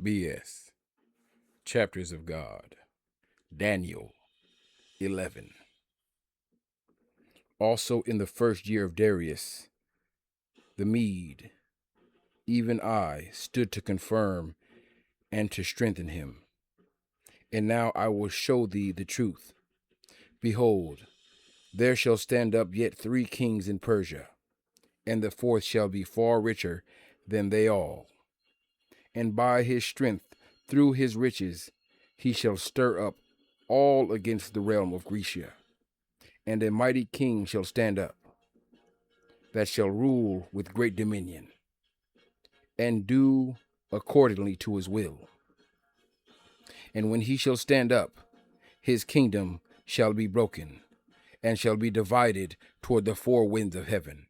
BS. Chapters of God. Daniel 11. Also in the first year of Darius the Mede, even I stood to confirm and to strengthen him. And now I will show thee the truth. Behold, there shall stand up yet 3 kings in Persia, and the fourth shall be far richer than they all. And by his strength, through his riches, he shall stir up all against the realm of Grecia. And a mighty king shall stand up, that shall rule with great dominion, and do accordingly to his will. And when he shall stand up, his kingdom shall be broken, and shall be divided toward the 4 winds of heaven,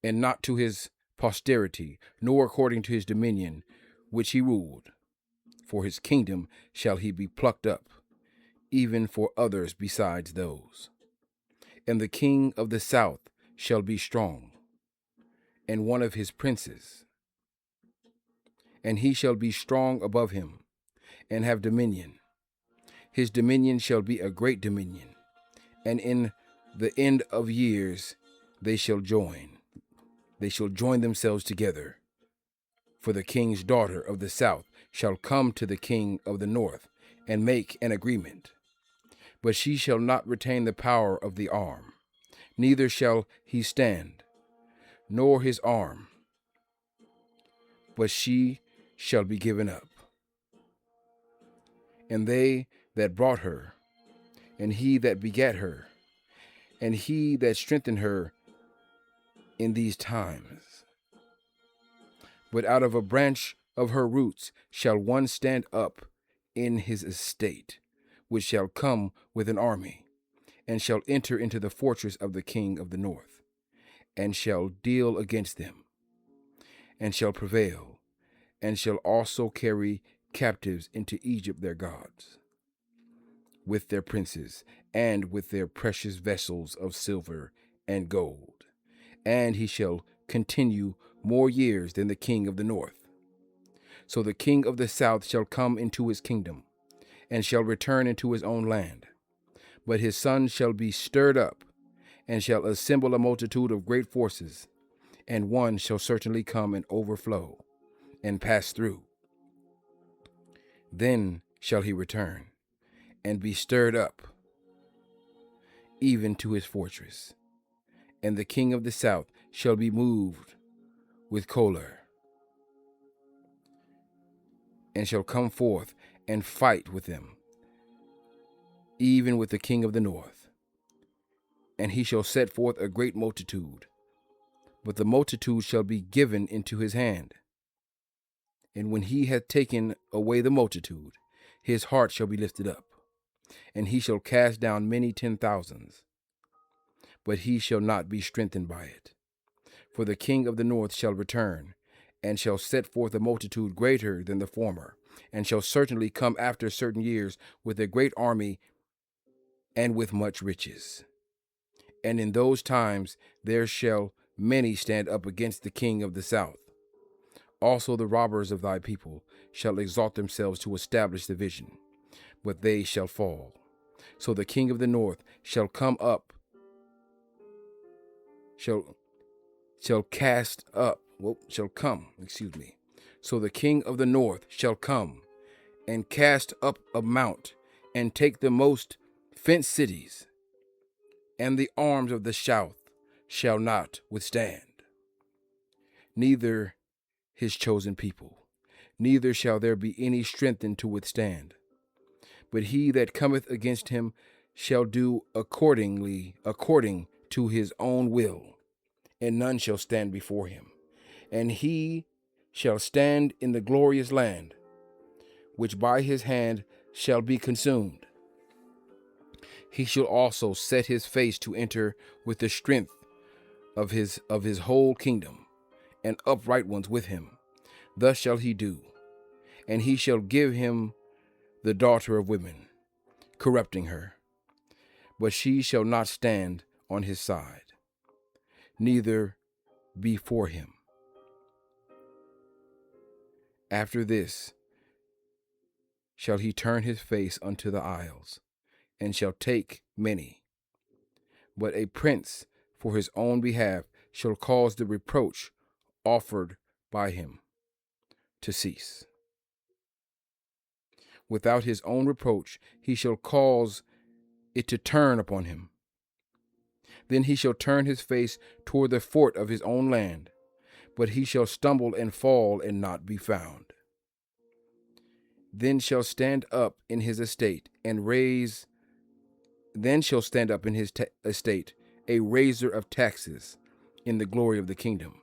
and not to his posterity, nor according to his dominion which he ruled. For his kingdom shall he be plucked up, even for others besides those. And the king of the south shall be strong, and one of his princes, and he shall be strong above him, and have dominion. His dominion shall be a great dominion, and in the end of years they shall join. They shall join themselves together. For the king's daughter of the south shall come to the king of the north, and make an agreement. But she shall not retain the power of the arm, neither shall he stand, nor his arm, but she shall be given up. And they that brought her, and he that begat her, and he that strengthened her in these times. But out of a branch of her roots shall one stand up in his estate, which shall come with an army, and shall enter into the fortress of the king of the north, and shall deal against them, and shall prevail, and shall also carry captives into Egypt their gods, with their princes, and with their precious vessels of silver and gold. And he shall continue more years than the king of the north. So the king of the south shall come into his kingdom, and shall return into his own land. But his son shall be stirred up, and shall assemble a multitude of great forces, and one shall certainly come and overflow, and pass through. Then shall he return, and be stirred up, even to his fortress. And the king of the south shall be moved with choler, and shall come forth and fight with them, even with the king of the north. And he shall set forth a great multitude, but the multitude shall be given into his hand. And when he hath taken away the multitude, his heart shall be lifted up, and he shall cast down many 10,000s, but he shall not be strengthened by it. For the king of the north shall return, and shall set forth a multitude greater than the former, and shall certainly come after certain years with a great army and with much riches. And in those times there shall many stand up against the king of the south. Also the robbers of thy people shall exalt themselves to establish the vision, but they shall fall. So the king of the north shall come up, shall cast up, shall come, So the king of the north shall come and cast up a mount, and take the most fenced cities, and the arms of the south shall not withstand, neither his chosen people, neither shall there be any strengthened to withstand. But he that cometh against him shall do according to his own will, and none shall stand before him. And he shall stand in the glorious land, which by his hand shall be consumed. He shall also set his face to enter with the strength of his whole kingdom, and upright ones with him. Thus shall he do. And he shall give him the daughter of women, corrupting her. But she shall not stand on his side, neither be for him. After this shall he turn his face unto the isles, and shall take many. But a prince for his own behalf shall cause the reproach offered by him to cease. Without his own reproach he shall cause it to turn upon him. Then he shall turn his face toward the fort of his own land, but he shall stumble and fall and not be found. Then shall stand up in his estate a raiser of taxes in the glory of the kingdom.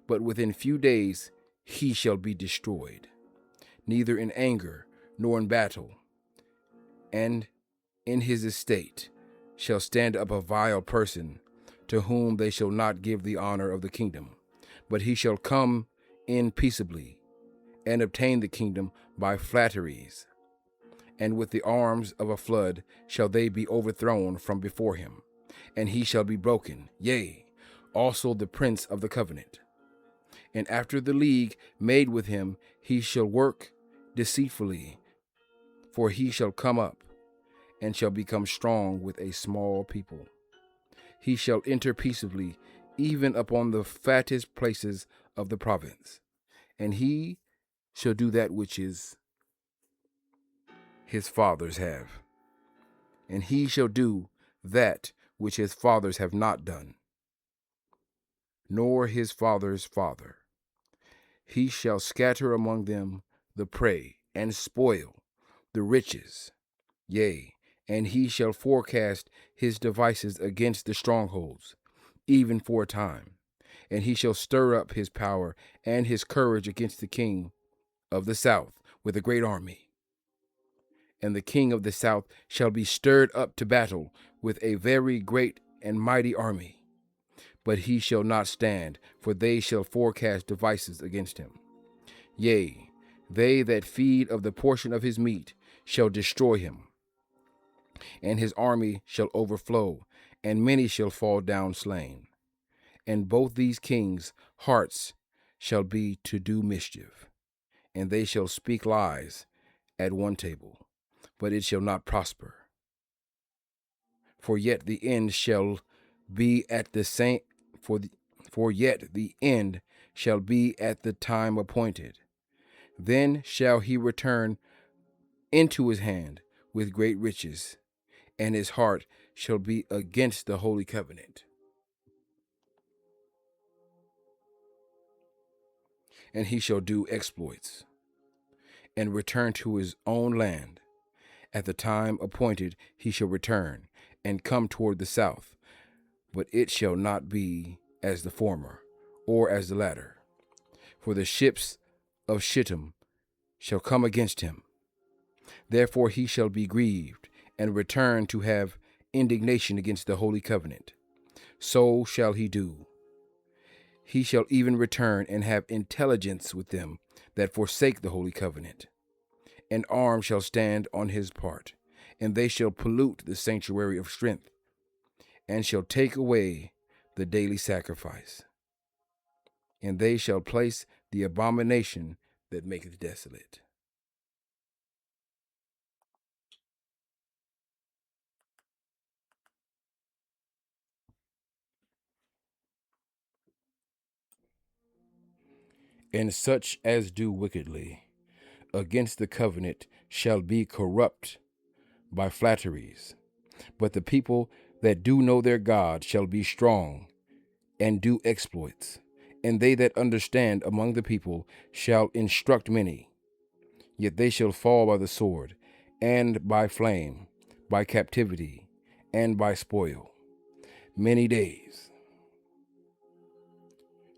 But within few days he shall be destroyed, neither in anger nor in battle. And in his estate shall stand up a vile person, to whom they shall not give the honor of the kingdom, but he shall come in peaceably, and obtain the kingdom by flatteries. And with the arms of a flood shall they be overthrown from before him, and he shall be broken, yea, also the prince of the covenant. And after the league made with him, he shall work deceitfully, for he shall come up, and shall become strong with a small people. He shall enter peaceably, even upon the fattest places of the province, and he shall do that which is his fathers have, and he shall do that which his fathers have not done, nor his father's father. He shall scatter among them the prey, and spoil the riches, yea, and he shall forecast his devices against the strongholds, even for a time. And he shall stir up his power and his courage against the king of the south with a great army. And the king of the south shall be stirred up to battle with a very great and mighty army. But he shall not stand, for they shall forecast devices against him. Yea, they that feed of the portion of his meat shall destroy him. And his army shall overflow, and many shall fall down slain. And both these kings' hearts shall be to do mischief, and they shall speak lies at one table, but it shall not prosper. For yet the end shall be at the same for yet the end shall be at the time appointed. Then shall he return into his hand with great riches, and his heart shall be against the holy covenant. And he shall do exploits, and return to his own land. At the time appointed he shall return, and come toward the south, but it shall not be as the former, or as the latter. For the ships of Shittim shall come against him. Therefore he shall be grieved, and return to have indignation against the holy covenant. So shall he do. He shall even return and have intelligence with them that forsake the holy covenant. An arm shall stand on his part, and they shall pollute the sanctuary of strength, and shall take away the daily sacrifice. And they shall place the abomination that maketh desolate. And such as do wickedly against the covenant shall be corrupt by flatteries. But the people that do know their God shall be strong and do exploits. And they that understand among the people shall instruct many. Yet they shall fall by the sword, and by flame, by captivity, and by spoil, many days.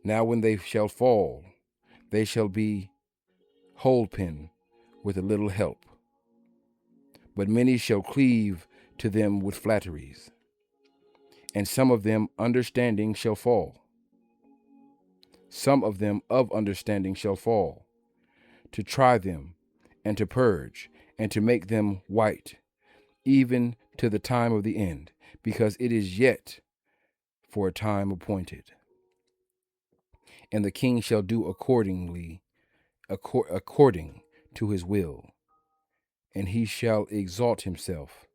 Now when they shall fall, they shall be holpen with a little help. But many shall cleave to them with flatteries, and some of them understanding shall fall. Some of them of understanding shall fall, to try them, and to purge, and to make them white, even to the time of the end, because it is yet for a time appointed. And the king shall do accordingly according to his will, and he shall exalt himself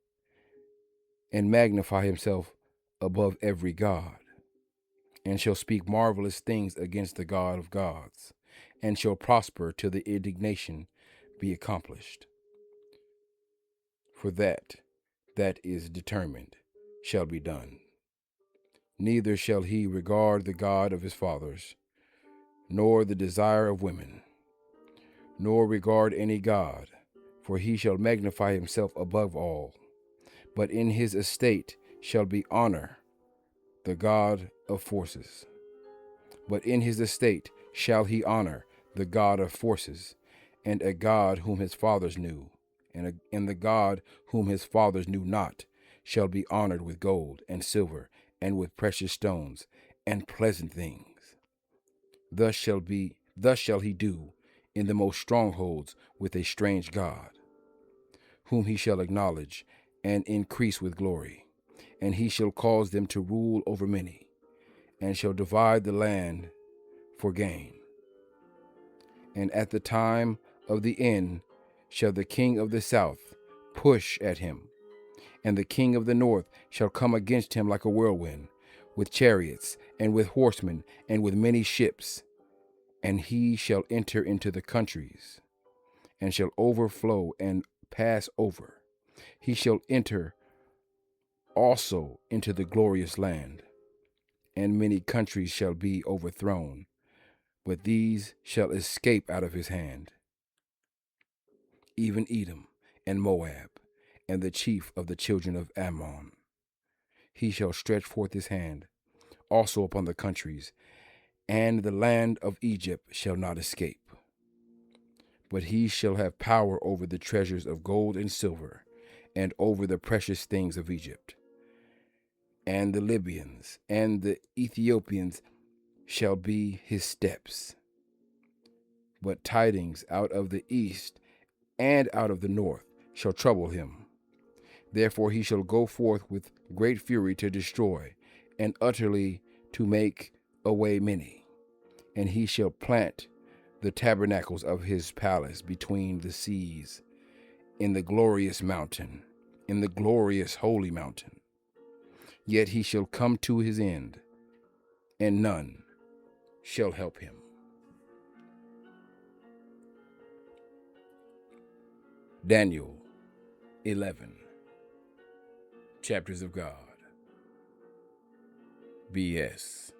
and magnify himself above every god, and shall speak marvelous things against the God of gods, and shall prosper till the indignation be accomplished. For that is determined shall be done. Neither shall he regard the God of his fathers, nor the desire of women, nor regard any god, for he shall magnify himself above all. But in his estate shall be honor, the God of forces. But in his estate shall he honor the God of forces, and a God whom his fathers knew, and the God whom his fathers knew not shall be honored with gold and silver, and with precious stones and pleasant things. Thus shall he do in the most strongholds with a strange God, whom he shall acknowledge and increase with glory. And he shall cause them to rule over many, and shall divide the land for gain. And at the time of the end shall the king of the south push at him, and the king of the north shall come against him like a whirlwind, with chariots, and with horsemen, and with many ships. And he shall enter into the countries, and shall overflow and pass over. He shall enter also into the glorious land, and many countries shall be overthrown, but these shall escape out of his hand, even Edom and Moab, and the chief of the children of Ammon. He shall stretch forth his hand also upon the countries, and the land of Egypt shall not escape. But he shall have power over the treasures of gold and silver, and over the precious things of Egypt. And the Libyans and the Ethiopians shall be his steps. But tidings out of the east and out of the north shall trouble him. Therefore he shall go forth with great fury to destroy, and utterly to make away many. And he shall plant the tabernacles of his palace between the seas, in the glorious mountain, in the glorious holy mountain. Yet he shall come to his end, and none shall help him. Daniel 11 Chapters of God. BS.